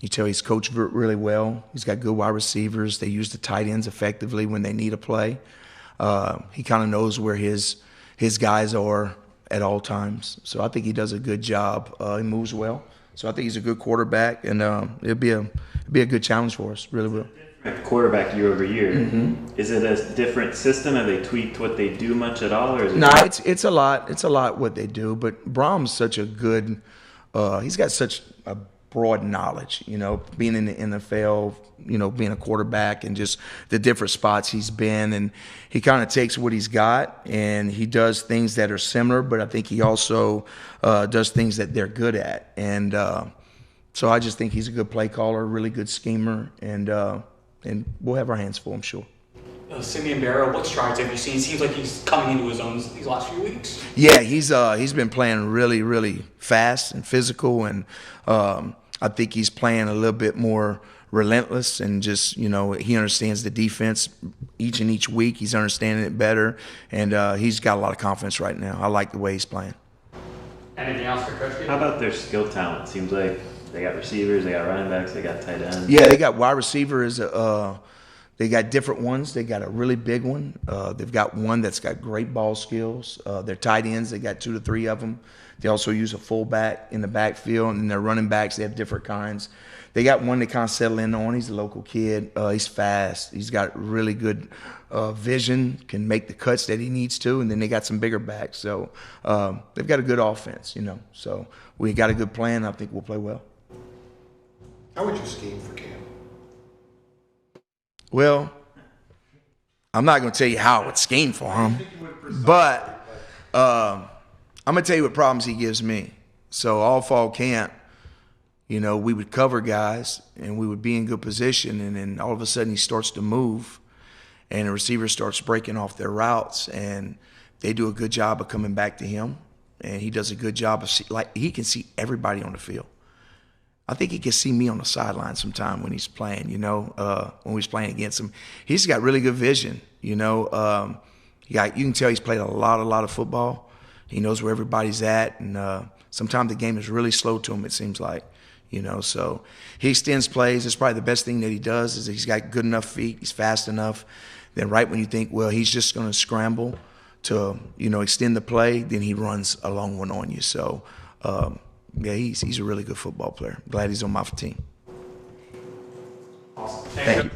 Speaker 10: You tell he's coached really well. He's got good wide receivers. They use the tight ends effectively when they need a play. He kind of knows where his guys are at all times. So I think he does a good job. He moves well. So I think he's a good quarterback, and it'll be a good challenge for us. Really will.
Speaker 5: Quarterback year over year. Is it a different system? Have they tweaked what they do much at all, or is it?
Speaker 10: No, it's a lot. It's a lot what they do. But Brahm's such a good. He's got such a broad knowledge. You know, being in the NFL. You know, being a quarterback and just the different spots he's been, and he kind of takes what he's got and he does things that are similar. But I think he also does things that they're good at, and so I just think he's a good play caller, really good schemer, and we'll have our hands full, I'm sure.
Speaker 4: Simeon Barrow, what strides have you seen? Seems like he's coming into his own these last few weeks.
Speaker 10: Yeah, he's been playing really, really fast and physical, and I think he's playing a little bit more relentless, and just, you know, he understands the defense each week. He's understanding it better, and he's got a lot of confidence right now. I like the way he's playing.
Speaker 7: Anything else for Coach?
Speaker 5: How about their skill talent? Seems like they got receivers, they got running backs, they got tight ends.
Speaker 10: Yeah, they got wide receivers. They got different ones. They got a really big one. They've got one that's got great ball skills. Their tight ends, they got 2 to 3 of them. They also use a fullback in the backfield, and their running backs, they have different kinds. They got one they kind of settle in on. He's a local kid. He's fast. He's got really good vision, can make the cuts that he needs to, and then they got some bigger backs. So they've got a good offense, you know. So we got a good plan. I think we'll play well.
Speaker 2: How would you scheme for Cam?
Speaker 10: Well, I'm not going to tell you how I would scheme for him, but I'm going to tell you what problems he gives me. So all fall camp, you know, we would cover guys and we would be in good position, and then all of a sudden he starts to move and the receiver starts breaking off their routes, and they do a good job of coming back to him, and he does a good job of he can see everybody on the field. I think he can see me on the sideline sometime when he's playing, you know, when he's playing against him. He's got really good vision, you know. You can tell he's played a lot of football. He knows where everybody's at, and sometimes the game is really slow to him, it seems like, you know. So he extends plays. It's probably the best thing that he does is he's got good enough feet. He's fast enough. Then right when you think, well, he's just going to scramble to, you know, extend the play, then he runs a long one on you. So, yeah, he's a really good football player. Glad he's on my team.
Speaker 7: Awesome.
Speaker 10: Thank you.